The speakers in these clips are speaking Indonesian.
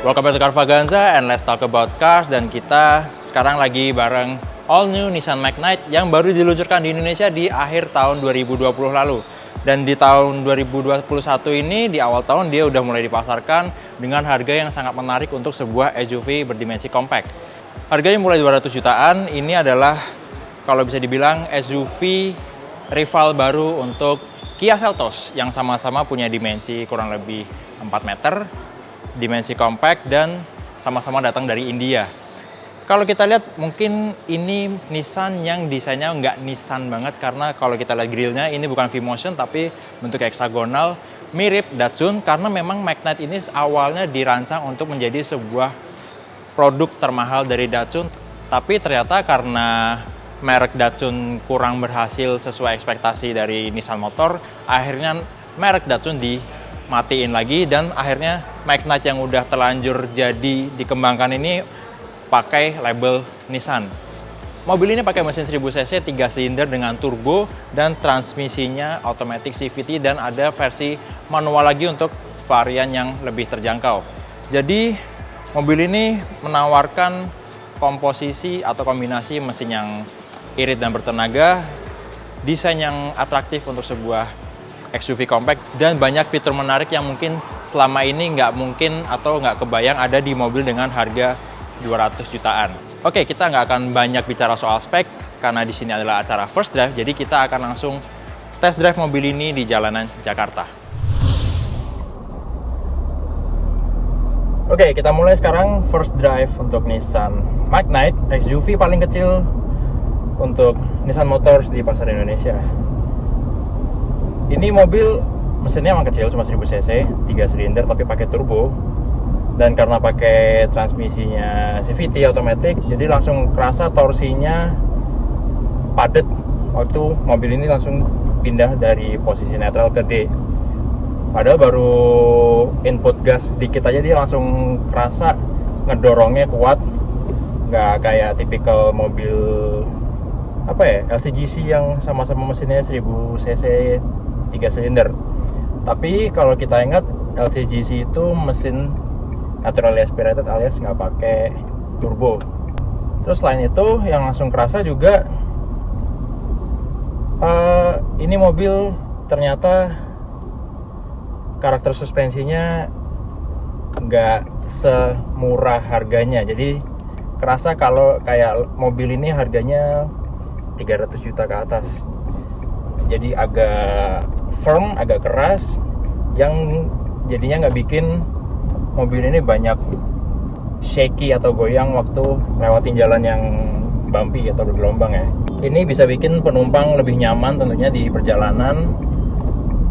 Welcome back to Carvaganza and let's talk about cars. Dan kita sekarang lagi bareng all new Nissan Magnite yang baru diluncurkan di Indonesia di akhir tahun 2020 lalu. Dan di tahun 2021 ini, di awal tahun dia udah mulai dipasarkan dengan harga yang sangat menarik untuk sebuah SUV berdimensi compact. Harganya mulai 200 jutaan, ini adalah kalau bisa dibilang SUV rival baru untuk Kia Seltos yang sama-sama punya dimensi kurang lebih 4 meter, dimensi compact, dan sama-sama datang dari India. Kalau kita lihat mungkin ini Nissan yang desainnya nggak Nissan banget, karena kalau kita lihat grillnya ini bukan V-motion tapi bentuk heksagonal, mirip Datsun, karena memang Magnite ini awalnya dirancang untuk menjadi sebuah produk termahal dari Datsun, tapi ternyata karena merek Datsun kurang berhasil sesuai ekspektasi dari Nissan Motor, akhirnya merek Datsun dimatiin lagi, dan akhirnya Magnite yang udah terlanjur jadi dikembangkan ini pakai label Nissan. Mobil ini pakai mesin 1000 cc 3 silinder dengan turbo dan transmisinya automatic CVT, dan ada versi manual lagi untuk varian yang lebih terjangkau. Jadi mobil ini menawarkan komposisi atau kombinasi mesin yang irit dan bertenaga, desain yang atraktif untuk sebuah SUV compact, dan banyak fitur menarik yang mungkin selama ini nggak mungkin atau nggak kebayang ada di mobil dengan harga 200 jutaan. Oke, kita nggak akan banyak bicara soal spek karena di sini adalah acara first drive, jadi kita akan langsung test drive mobil ini di jalanan Jakarta. Oke, kita mulai sekarang first drive untuk Nissan Magnite, SUV paling kecil untuk Nissan Motors di pasar Indonesia. Ini mobil mesinnya emang kecil, cuma 1000 cc, 3 silinder tapi pakai turbo. Dan karena pakai transmisinya CVT automatic, jadi langsung kerasa torsinya padat waktu mobil ini langsung pindah dari posisi netral ke D. Padahal baru input gas dikit aja dia langsung kerasa ngedorongnya kuat, nggak kayak tipikal mobil LCGC yang sama-sama mesinnya 1000 cc 3 silinder. Tapi kalau kita ingat, LCGC itu mesin naturally aspirated alias nggak pakai turbo. Terus selain itu yang langsung kerasa juga ini mobil ternyata karakter suspensinya nggak semurah harganya. Jadi kerasa kalau kayak mobil ini harganya 300 juta ke atas. Jadi agak firm, agak keras, yang jadinya nggak bikin mobil ini banyak shaky atau goyang waktu lewatin jalan yang bumpy atau bergelombang ya. Ini bisa bikin penumpang lebih nyaman tentunya di perjalanan,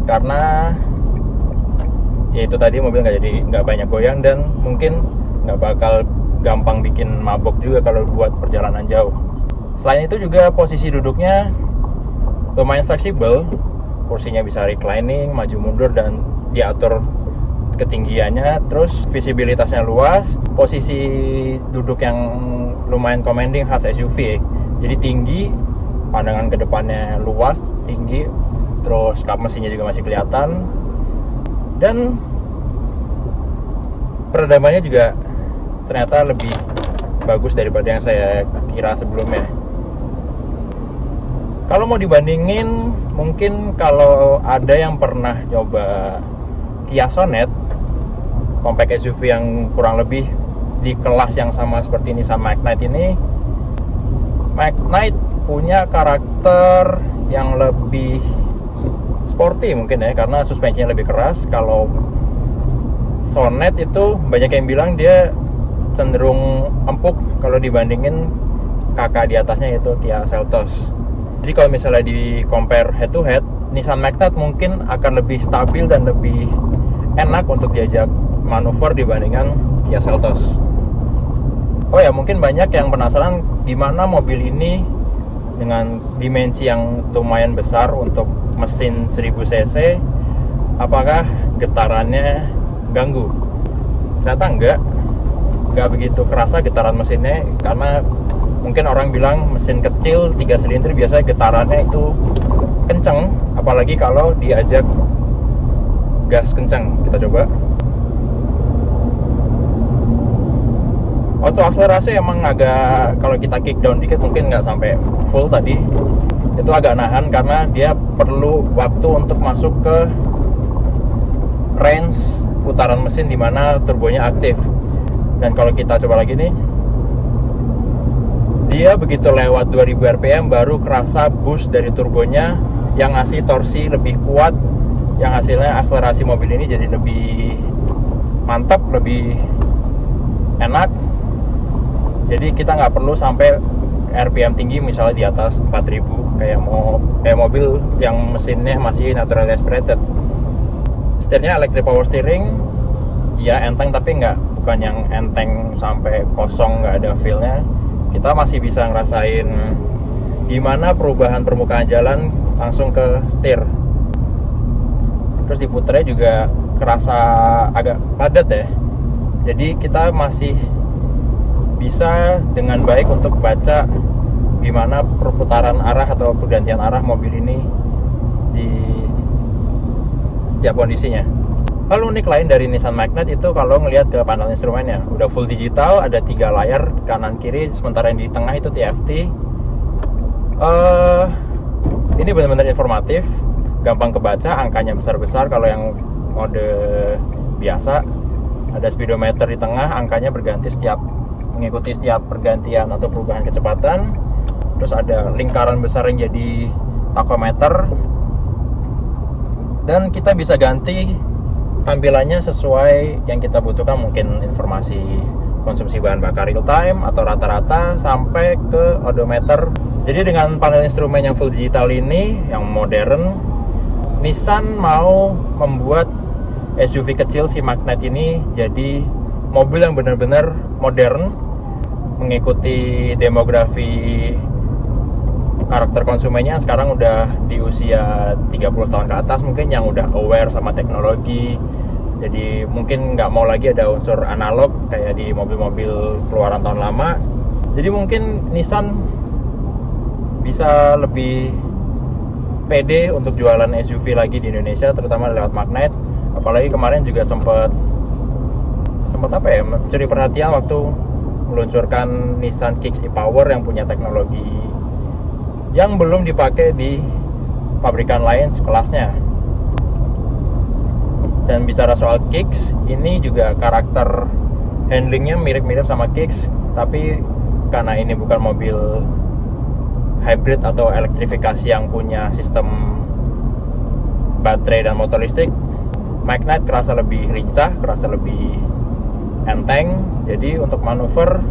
karena ya itu tadi mobil nggak banyak goyang, dan mungkin nggak bakal gampang bikin mabok juga kalau buat perjalanan jauh. Selain itu juga posisi duduknya lumayan fleksibel, kursinya bisa reclining, maju mundur, dan diatur ketinggiannya. Terus visibilitasnya luas, posisi duduk yang lumayan commanding khas SUV ya. Jadi tinggi, pandangan ke depannya luas, tinggi, terus kap mesinnya juga masih kelihatan, dan peredamannya juga ternyata lebih bagus daripada yang saya kira sebelumnya. Kalau mau dibandingin, mungkin kalau ada yang pernah coba Kia Sonet, compact SUV yang kurang lebih di kelas yang sama seperti Nissan Magnite ini, Magnite punya karakter yang lebih sporty mungkin ya, karena suspensinya lebih keras. Kalau Sonet itu banyak yang bilang dia cenderung empuk kalau dibandingin kakak di atasnya, yaitu Kia Seltos. Jadi kalau misalnya di compare head to head, Nissan Magnite mungkin akan lebih stabil dan lebih enak untuk diajak manuver dibandingkan Kia Seltos. Oh ya, mungkin banyak yang penasaran gimana mobil ini dengan dimensi yang lumayan besar untuk mesin 1000 cc, apakah getarannya ganggu? Ternyata enggak begitu kerasa getaran mesinnya, karena mungkin orang bilang mesin kecil 3 silinder biasanya getarannya itu kenceng, apalagi kalau diajak gas kencang. Kita coba. Auto akselerasi emang agak, kalau kita kick down dikit mungkin nggak sampai full tadi, itu agak nahan karena dia perlu waktu untuk masuk ke range putaran mesin di mana turbonya aktif. Dan kalau kita coba lagi nih, dia begitu lewat 2000 rpm baru kerasa boost dari turbonya yang ngasih torsi lebih kuat, yang hasilnya akselerasi mobil ini jadi lebih mantap, lebih enak. Jadi kita nggak perlu sampai RPM tinggi, misalnya di atas 4000 kayak mobil yang mesinnya masih naturally aspirated. Setirnya electric power steering, ya enteng tapi bukan yang enteng sampai kosong nggak ada feel-nya. Kita masih bisa ngerasain gimana perubahan permukaan jalan langsung ke setir. Terus diputernya juga kerasa agak padat ya. Jadi kita masih bisa dengan baik untuk baca gimana perputaran arah atau pergantian arah mobil ini di setiap kondisinya. Hal unik lain dari Nissan Magnite itu kalau ngelihat ke panel instrumennya, udah full digital, ada 3 layar kanan kiri, sementara yang di tengah itu TFT. Ini benar-benar informatif, gampang kebaca, angkanya besar-besar. Kalau yang mode biasa ada speedometer di tengah, angkanya berganti mengikuti setiap pergantian atau perubahan kecepatan. Terus ada lingkaran besar yang jadi tachometer, dan kita bisa ganti tampilannya sesuai yang kita butuhkan, mungkin informasi konsumsi bahan bakar real time atau rata-rata sampai ke odometer. Jadi dengan panel instrumen yang full digital ini, yang modern, Nissan mau membuat SUV kecil si Magnite ini jadi mobil yang benar-benar modern, mengikuti demografi karakter konsumennya yang sekarang udah di usia 30 tahun ke atas, mungkin yang udah aware sama teknologi. Jadi mungkin nggak mau lagi ada unsur analog kayak di mobil-mobil keluaran tahun lama. Jadi mungkin Nissan bisa lebih pede untuk jualan SUV lagi di Indonesia, terutama lewat Magnite. Apalagi kemarin juga sempat mencuri perhatian waktu meluncurkan Nissan Kicks e-Power yang punya teknologi yang belum dipakai di pabrikan lain sekelasnya. Dan bicara soal Kicks, ini juga karakter handlingnya mirip-mirip sama Kicks, tapi karena ini bukan mobil hybrid atau elektrifikasi yang punya sistem baterai dan motor listrik, Magnite kerasa lebih lincah, kerasa lebih enteng. Jadi untuk manuver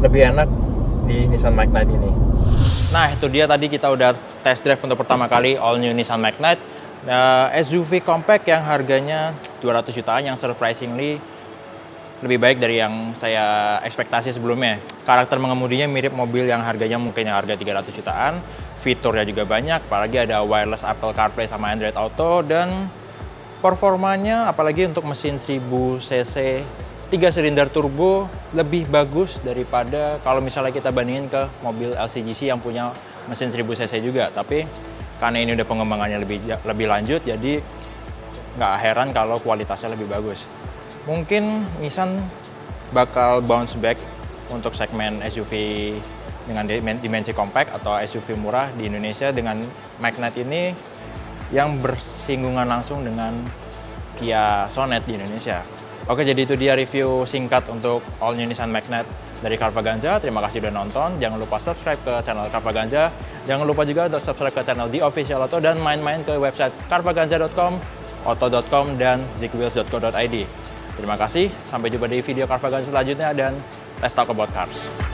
lebih enak di Nissan Magnite ini. Nah, itu dia tadi kita udah test drive untuk pertama kali all new Nissan Magnite, SUV compact yang harganya 200 jutaan, yang surprisingly lebih baik dari yang saya ekspektasi sebelumnya. Karakter mengemudinya mirip mobil yang harganya mungkin yang harga 300 jutaan, fiturnya juga banyak, apalagi ada wireless Apple CarPlay sama Android Auto, dan performanya apalagi untuk mesin 1000 cc 3 silinder turbo lebih bagus daripada kalau misalnya kita bandingin ke mobil LCGC yang punya mesin 1000 cc juga. Tapi karena ini udah pengembangannya lebih lanjut, jadi nggak heran kalau kualitasnya lebih bagus. Mungkin Nissan bakal bounce back untuk segmen SUV dengan dimensi compact atau SUV murah di Indonesia dengan Magnite ini yang bersinggungan langsung dengan Kia Sonet di Indonesia. Oke, jadi itu dia review singkat untuk all new Nissan Magnite dari Carvaganza. Terima kasih udah nonton. Jangan lupa subscribe ke channel Carvaganza. Jangan lupa juga untuk subscribe ke channel The Official Auto dan main-main ke website carvaganza.com, auto.com, dan zigwheels.co.id. Terima kasih, sampai jumpa di video Carvaganza selanjutnya, dan let's talk about cars.